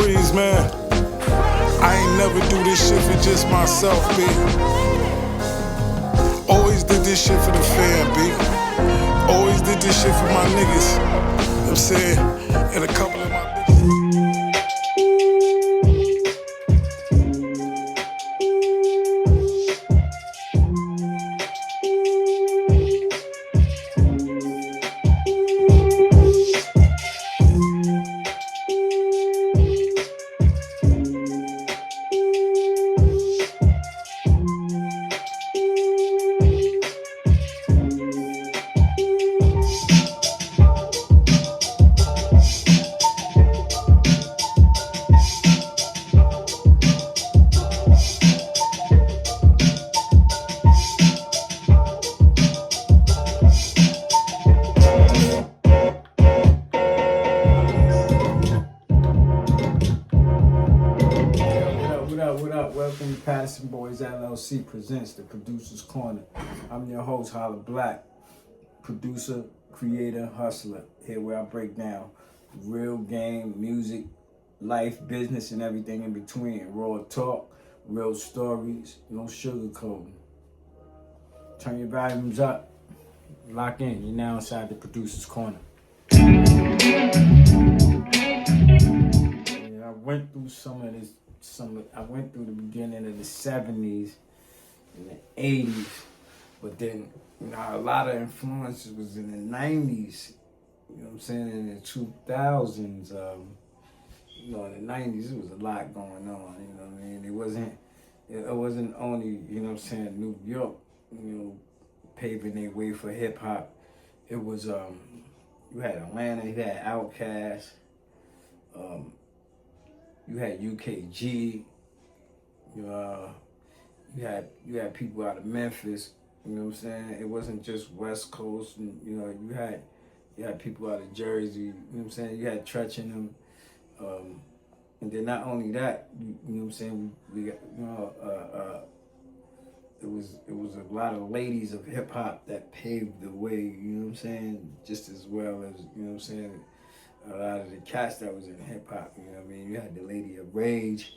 breeze, man. I ain't never do this shit for just myself, B. Always did this shit for the fam, B. Always did this shit for my niggas. You know what I'm saying? And a couple of my bitches. What up? Welcome to Patterson Boys LLC presents the Producer's Corner. I'm your host, Holla Black, producer, creator, hustler. Here where I break down real game, music, life, business, and everything in between. Raw talk, real stories, no sugarcoating. Turn your volumes up, lock in. You're now inside the Producer's Corner. I went through I went through the beginning of the 70s and the 80s, but then, a lot of influences was in the 90s, you know what I'm saying, in the 2000s, in the 90s, there was a lot going on, you know what I mean, it wasn't only, you know what I'm saying, New York, paving their way for hip hop. It was, you had Atlanta, you had Outkast, you had UKG, you had people out of Memphis, you know what I'm saying? It wasn't just West Coast, and you had people out of Jersey, you know what I'm saying? You had Tretch in them, and then not only that, you know what I'm saying? We got, it was a lot of ladies of hip hop that paved the way, you know what I'm saying? Just as well as, you know what I'm saying? A lot of the cats that was in hip hop, you know what I mean? You had the Lady of Rage,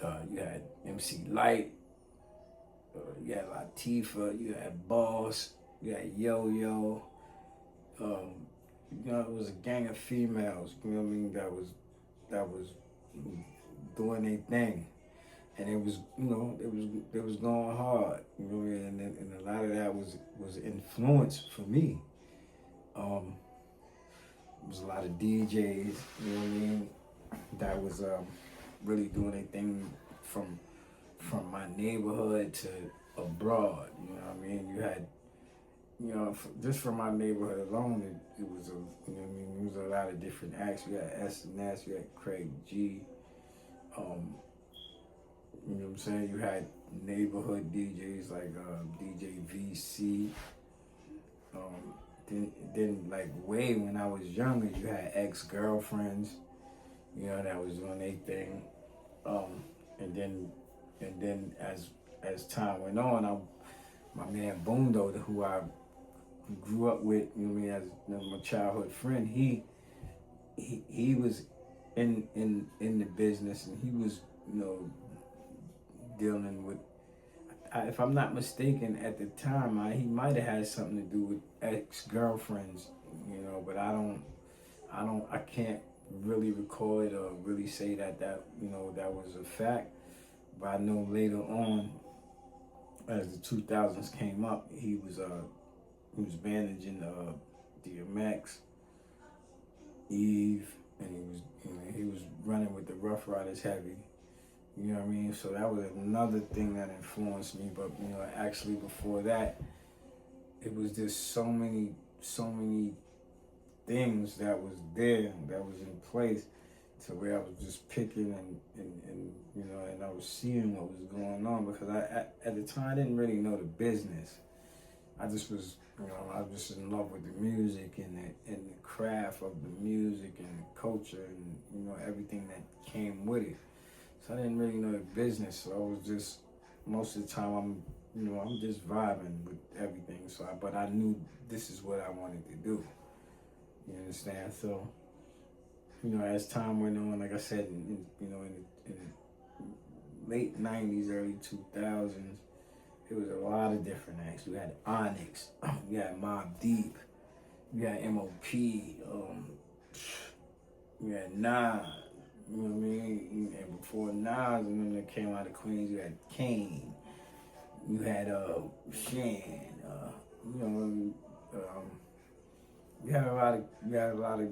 you had MC Light, you had Latifah, you had Boss, you had Yo-Yo. It was a gang of females, you know what I mean? That was doing their thing, and it was, it was going hard, you know what I mean? And a lot of that was influence for me. There was a lot of DJs, you know what I mean, that was really doing their thing from my neighborhood to abroad, you know what I mean? You had, just from my neighborhood alone, it was it was a lot of different acts. You had S&S, you had Craig G, you know what I'm saying? You had neighborhood DJs like DJ VC, Then like way when I was younger, you had ex-girlfriends, that was doing their thing. And then as time went on, my man Bundo, who I grew up with, you know what I mean, as my childhood friend, he was in the business, and he was, dealing with, if I'm not mistaken, at the time, he might have had something to do with ex-girlfriends, but I can't really recall it or really say that that was a fact. But I know later on, as the 2000s came up, he was managing DMX, Eve, and he was running with the Rough Riders heavy. You know what I mean? So that was another thing that influenced me. But actually before that, it was just so many things that was there, that was in place, to where I was just picking and I was seeing what was going on, because I at the time I didn't really know the business. I just was, I was just in love with the music and the craft of the music and the culture and everything that came with it. So I didn't really know the business. So I was just, most of the time I'm just vibing with everything. But I knew this is what I wanted to do. You understand? So as time went on, like I said, in late 90s, early 2000s, it was a lot of different acts. You had Onyx, you had Mobb Deep, you had M.O.P., you had Nas, you know what I mean? And before Nas and them that came out of Queens, you had Kane, you had Shan, you had a lot of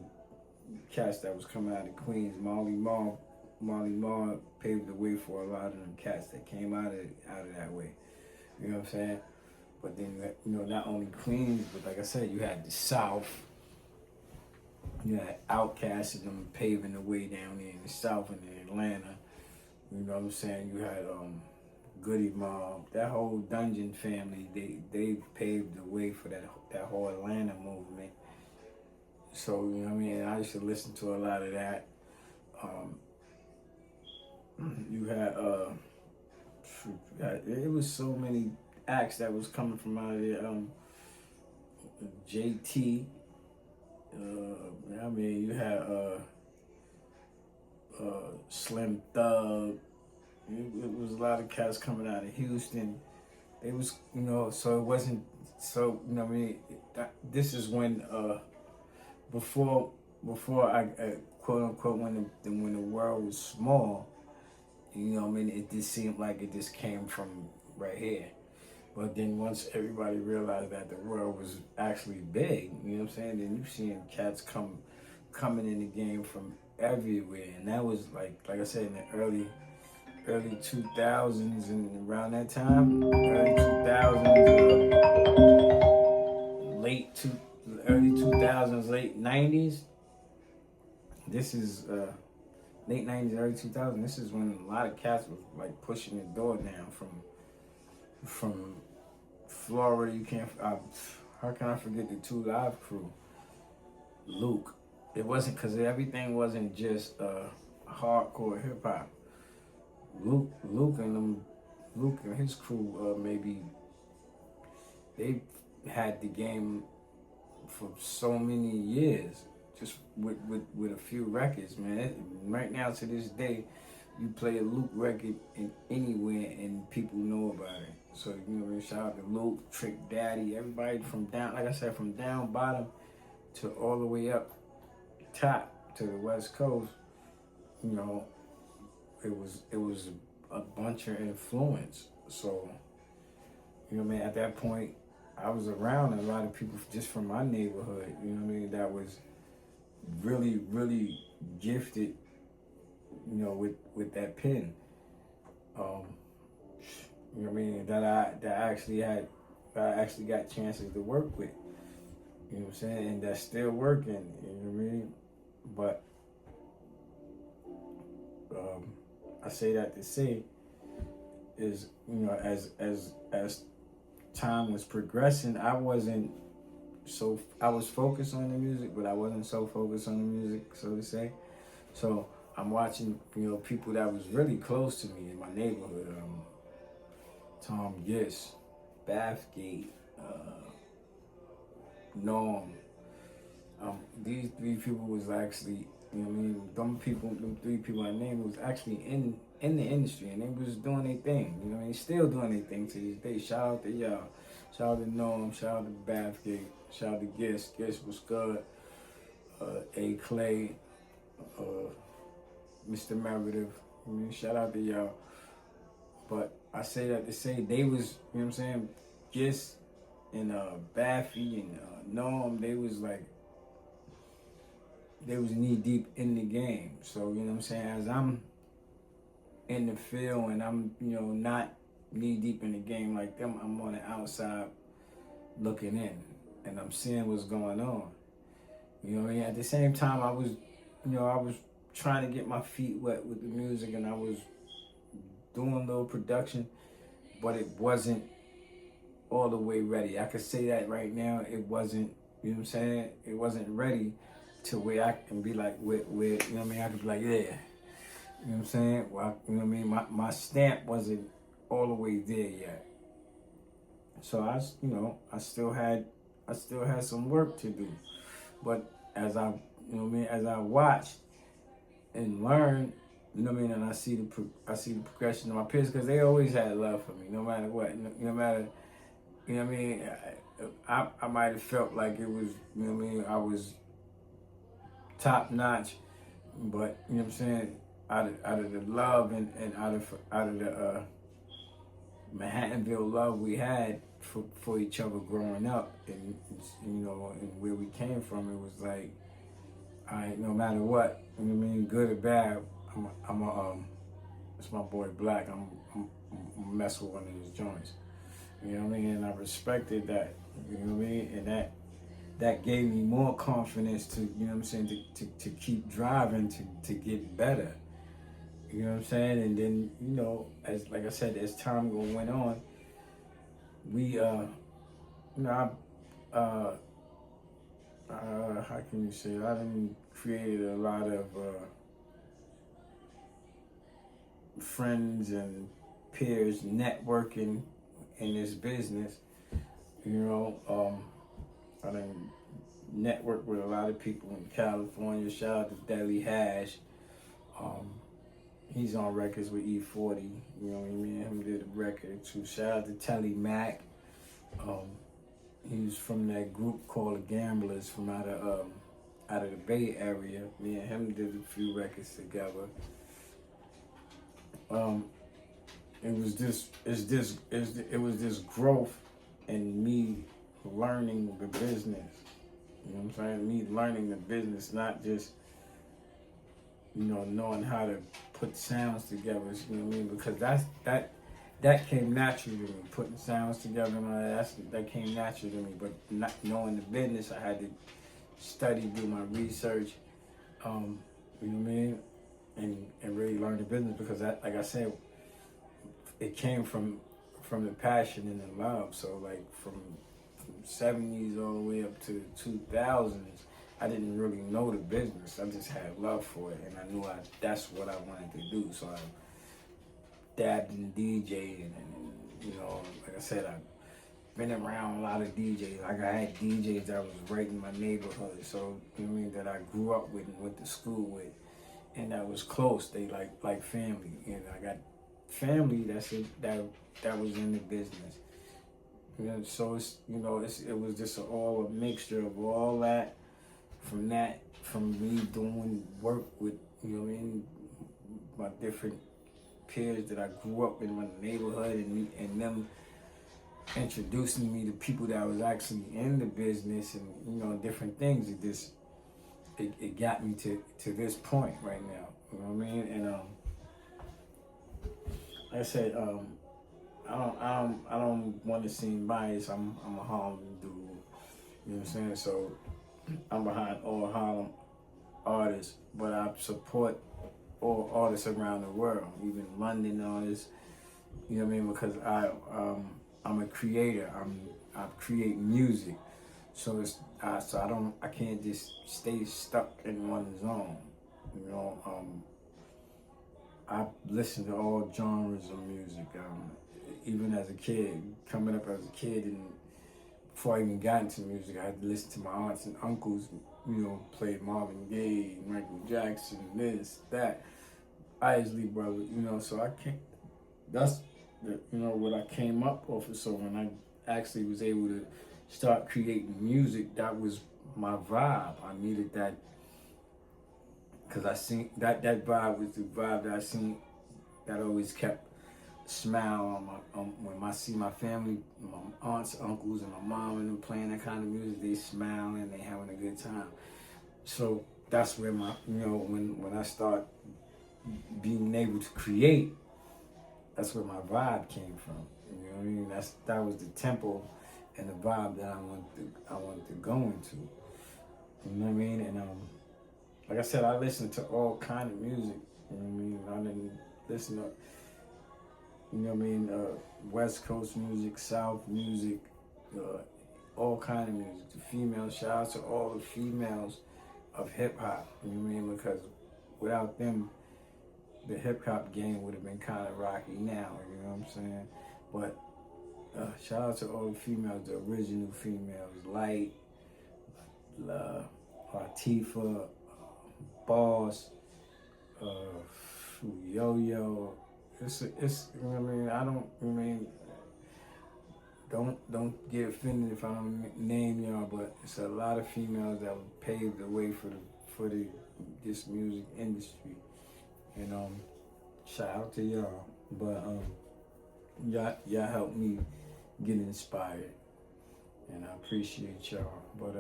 cats that was coming out of Queens. Marley Marl paved the way for a lot of them cats that came out of that way. You know what I'm saying? But then, not only Queens, but like I said, you had the South. You had Outkast and them paving the way down there in the South and in Atlanta. You know what I'm saying? You had Goody Mob, that whole Dungeon family. They paved the way for that whole Atlanta movement. So, you know what I mean? I used to listen to a lot of that. You had, it was so many acts that was coming from out of there. JT, you had Slim Thug. It was a lot of cats coming out of Houston. It was, so it wasn't, so, this is when, before I quote unquote, when the world was small, it just seemed like it just came from right here. But then once everybody realized that the world was actually big, you know what I'm saying? Then you seeing cats coming in the game from everywhere. And that was like I said, in the early 2000s and around that time, early 2000s, early 2000s, late 90s. This is late 90s, early 2000s. This is when a lot of cats was like pushing the door down from Florida. You can't. How can I forget the 2 Live crew? Luke. It wasn't because everything wasn't just hardcore hip hop. Luke and his crew maybe they had the game for so many years, just with a few records, man. Right now to this day, you play a Luke record in anywhere and people know about it. So shout out to Luke, Trick Daddy, everybody from down, like I said, from down bottom to all the way up top to the West Coast. It was a bunch of influence. So at that point, I was around a lot of people just from my neighborhood, that was really, really gifted, with that pen. That I actually got chances to work with. You know what I'm saying? And that's still working, you know what I mean? But I say that to say is, as time was progressing, I was focused on the music, but I wasn't so focused on the music, so to say. So I'm watching, people that was really close to me in my neighborhood, Tom Giss, Bathgate, Norm. These 3 people was actually, them 3 people I named was actually in the industry, and they was doing their thing, still doing their thing to this day. Shout out to y'all. Shout out to Norm, shout out to Bathgate, shout out to Giss was good, A. Clay, Mr. Meredith, shout out to y'all. But I say that to say they was, Giss and Baffy and Norm, they was knee deep in the game. So, as I'm in the field and I'm, not knee deep in the game like them, I'm on the outside looking in and I'm seeing what's going on. At the same time, I was trying to get my feet wet with the music and I was doing a little production, but it wasn't all the way ready. I could say that right now, it wasn't, it wasn't ready to where I can be like, where I could be like, yeah. Well, my stamp wasn't all the way there yet. So I still had some work to do. But as I watched, and learn, you know what I mean, and I see the progression of my peers, because they always had love for me, no matter what, no matter, you know what I mean. I might have felt like it was, you know what I mean, I was top notch, but you know what I'm saying, out of the love and out of the Manhattanville love we had for each other growing up, and you know, and where we came from, it was like, all right, no matter what, you know what I mean, good or bad, it's my boy Black. I'm mess with one of his joints. You know what I mean? And I respected that. You know what I mean? And that gave me more confidence to, you know what I'm saying, to keep driving, to get better. You know what I'm saying? And then, you know, as like I said, as time went on, we you know, how can you say it? I done created a lot of friends and peers networking in this business. You know, I done networked with a lot of people in California. Shout out to 𝗩𝗓𝗓𝗡. He's on records with 𝗓𝗓𝗓𝗓. You know what I mean? Him did a record too. Shout out to 𝗡𝗓𝗓𝗓𝗓. He's from that group called the 𝗩𝗓𝗓𝗓𝗓 from out of the Bay Area. Me and him did a few records together. It was this growth in me learning the business. You know what I'm saying? Me learning the business, not just, you know, knowing how to put sounds together. You know what I mean? Because that came naturally to me. Putting sounds together and all that came naturally to me. But not knowing the business, I had to study, do my research. You know what I mean? And really learn the business, because that, like I said, it came from the passion and the love. So like from 70s all the way up to the 2000s, I didn't really know the business. I just had love for it, and I knew that's what I wanted to do. So I dabbed in DJing, and you know, like I said, I've been around a lot of DJs. Like I had DJs that was right in my neighborhood. So you know what I mean, that I grew up with and went to school with, and that was close. They like family. And I got family that was in the business. You know, so it's, you know, it was just all a mixture of all that. From me doing work with, you know what I mean, my different peers that I grew up in my neighborhood, and them introducing me to people that was actually in the business, and you know, different things. It got me to this point right now. You know what I mean? And like I said, I don't want to seem biased. I'm a Harlem dude. You know what I'm saying? So I'm behind all Harlem artists, but I support all artists around the world, even London artists. You know what I mean? Because I'm a creator. I create music, so I can't just stay stuck in one zone. You know, I listen to all genres of music. Even as a kid, coming up as a kid, and before I even got into music, I had to listen to my aunts and uncles, you know, play Marvin Gaye, Michael Jackson, this, that, Isley Brothers, you know, so I can't, that's, you know, what I came up off of. So when I actually was able to start creating music, that was my vibe. I needed that, because I seen that vibe was the vibe that I seen, that always kept smile on when I see my family, my aunts, uncles, and my mom and them playing that kind of music. They smile and they having a good time. So that's where my, you know, when I start being able to create, that's where my vibe came from. You know what I mean? That was the tempo and the vibe that I wanted to go into. You know what I mean? And like I said, I listen to all kind of music. You know what I mean? I didn't listen to, you know what I mean, West Coast music, South music, all kind of music. The females, shout out to all the females of hip hop. You know what I mean? Because without them, the hip hop game would have been kind of rocky now. You know what I'm saying? But shout out to all the females, the original females, Light, Latifah, Boss, Yo-Yo. It's, you know what I mean? Don't get offended if I don't name y'all, but it's a lot of females that paved the way for this music industry. And shout out to y'all. But y'all helped me get inspired. And I appreciate y'all. But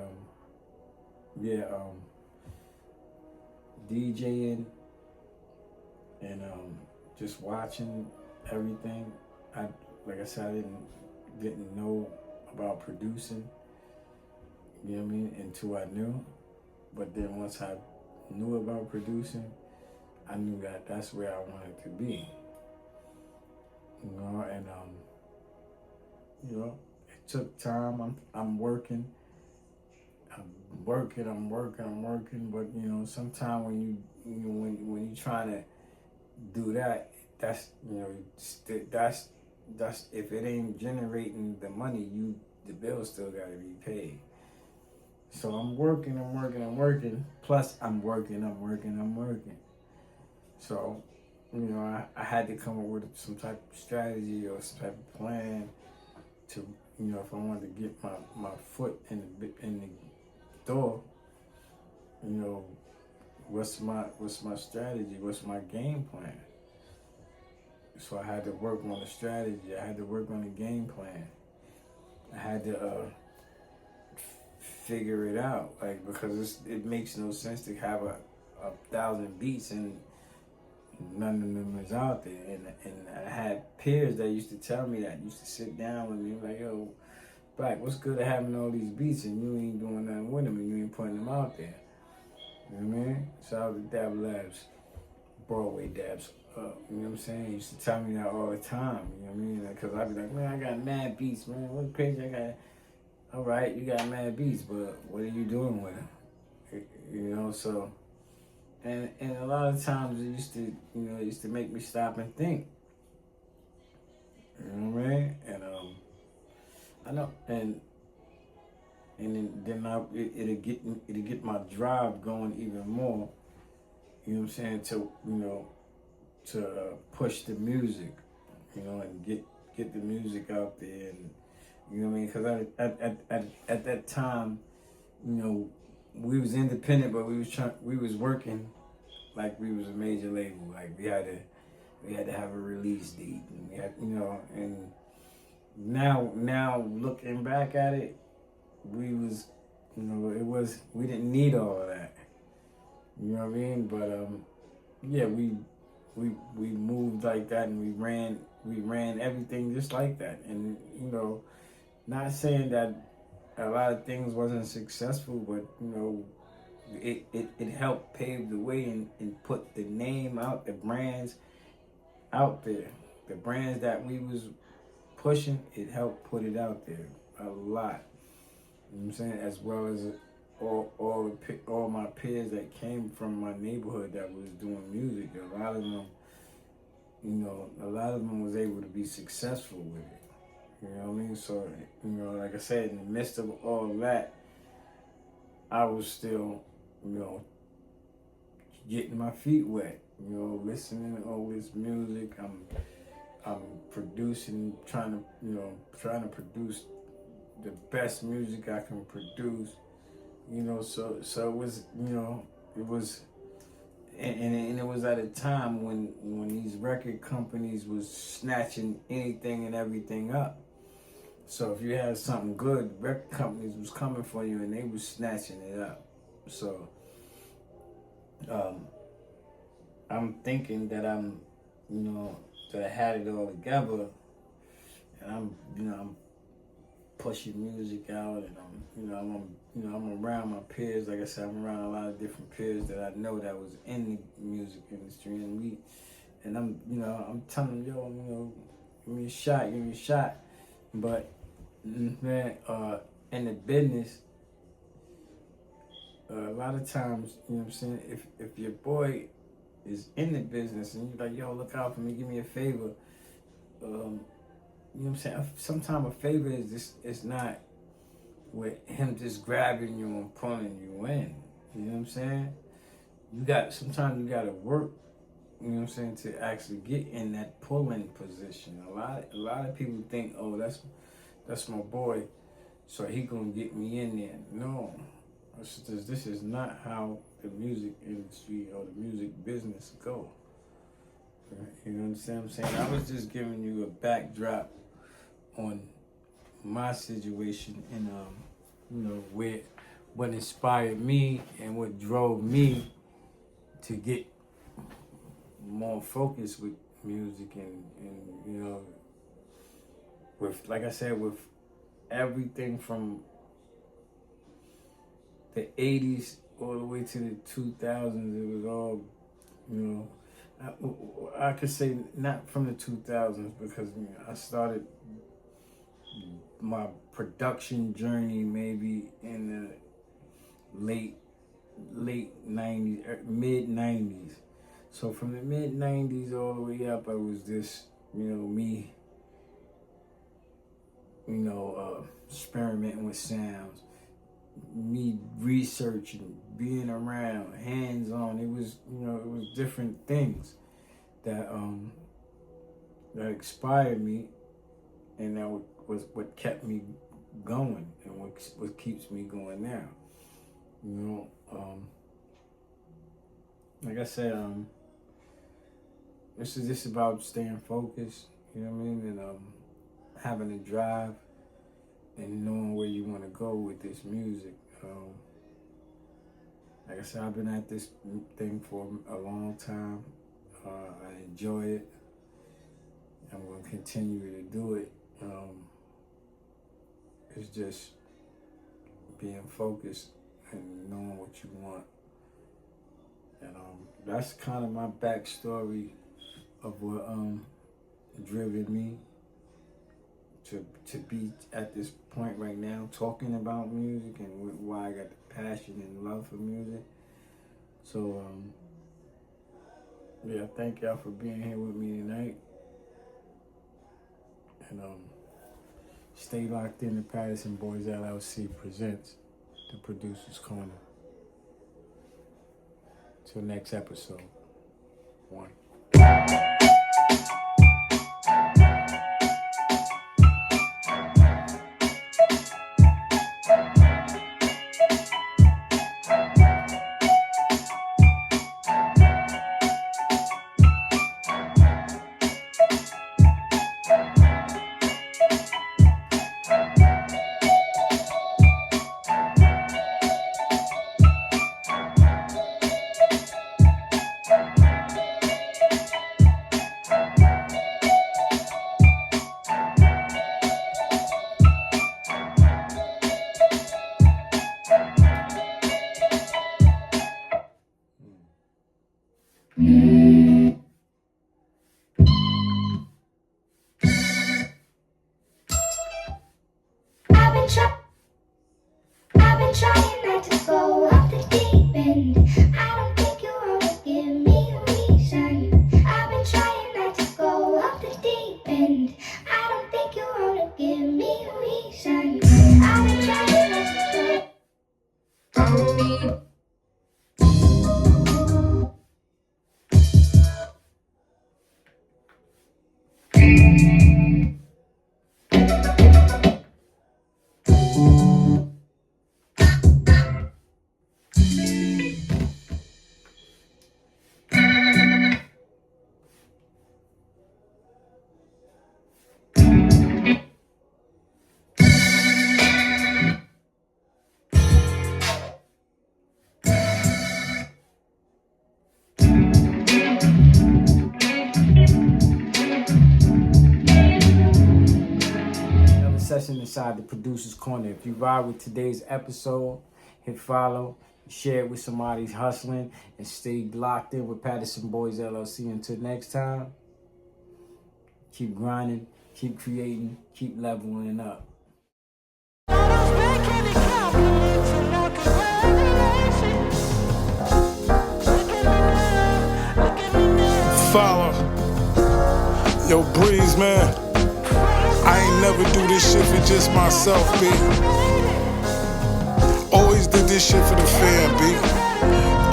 yeah, DJing and just watching everything. Like I said, I didn't know about producing, you know what I mean, until I knew. But then once I knew about producing, I knew that that's where I wanted to be. You know, and you know, it took time. I'm working. But you know, sometimes when you trying to do that, that's, you know, that's if it ain't generating the money, the bills still gotta be paid. So I'm working. Plus I'm working. So, you know, I had to come up with some type of strategy or some type of plan to, you know, if I wanted to get my foot in the door, you know, what's my strategy? What's my game plan? So I had to work on the strategy. I had to work on the game plan. I had to figure it out, like, because it makes no sense to have a 1,000 beats and none of them is out there. And I had peers that used to tell me that, used to sit down with me like, yo, Black, what's good at having all these beats and you ain't doing nothing with them and you ain't putting them out there? You know what I mean? Shout out to 𝗓𝗓𝗓𝗓, Broadway dabs. You know what I'm saying? He used to tell me that all the time. You know what I mean? Because I'd be like, man, I got mad beats, man. What page I got? All right, you got mad beats, but what are you doing with them? You know, so, and a lot of times it used to make me stop and think. You know what I mean? And I know, and then it'll get my drive going even more. You know what I'm saying? To, you know, to push the music, you know, and get the music out there, and you know what I mean? Because at that time, you know, we was independent, but we was working like we was a major label. Like we had to have a release date, and we had, you know, and now looking back at it, we was, you know, we didn't need all of that. You know what I mean? But yeah, we moved like that, and we ran everything just like that. And you know, not saying that a lot of things wasn't successful, but you know, it helped pave the way and put the name out, the brands out there. The brands that we was pushing, it helped put it out there a lot. You know what I'm saying? As well as all my peers that came from my neighborhood that was doing music, a lot of them, you know, was able to be successful with it. You know what I mean? So, you know, like I said, in the midst of all that, I was still, you know, getting my feet wet. You know, listening to all this music. I'm producing, trying to produce the best music I can produce. You know, so it was, you know, it was, and it was at a time when these record companies was snatching anything and everything up. So if you had something good, record companies was coming for you and they was snatching it up. So I'm thinking that I'm, you know, that I had it all together, and I'm pushing music out, and I'm around my peers. Like I said, I'm around a lot of different peers that I know that was in the music industry, and I'm telling them, yo, you know, give me a shot. But man, in the business, a lot of times, you know what I'm saying, if your boy is in the business and you're like, yo, look out for me, give me a favor, you know what I'm saying? Sometimes a favor is just, it's not with him just grabbing you and pulling you in. You know what I'm saying? Sometimes you gotta work you know what I'm saying, to actually get in that pulling position. A lot of people think, oh, that's my boy, so he gonna get me in there. No, this is not how the music industry or the music business go. You understand what I'm saying? I was just giving you a backdrop on my situation and what inspired me and what drove me to get more focused with music and with, like I said, with everything from the 80s all the way to the 2000s. It was all, I could say not from the 2000s because I started my production journey maybe in the late 90s, mid 90s. So from the mid 90s all the way up, I was just, me, experimenting with sounds, me researching, being around, hands-on. It was, it was different things that inspired me, and that was what kept me going and what keeps me going now. Like I said, this is just about staying focused, and having a drive and knowing where you want to go with this music. Like I said, I've been at this thing for a long time. I enjoy it. I'm going to continue to do it. It's just being focused and knowing what you want. And that's kind of my backstory of what driven me to be at this point right now, talking about music and why I got the passion and love for music. So yeah, thank y'all for being here with me tonight. And stay locked in. The Patterson Boys LLC presents the Producer's Corner. Till next episode. 1. I've been trying not to go off the deep end. I don't think you ought to give me a reason. I've been trying not to go off the deep end. I don't think you ought to give me a reason. I've been trying not to go. I don't need. Session inside the Producer's Corner. If you ride with today's episode, hit follow, share it with somebody hustling, and stay locked in with Patterson Boys LLC. Until next time, keep grinding, keep creating, keep leveling up. Follow. Yo, Breeze, man. I ain't never do this shit for just myself, B. Always did this shit for the fam, B.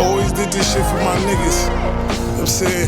Always did this shit for my niggas. You know what I'm saying?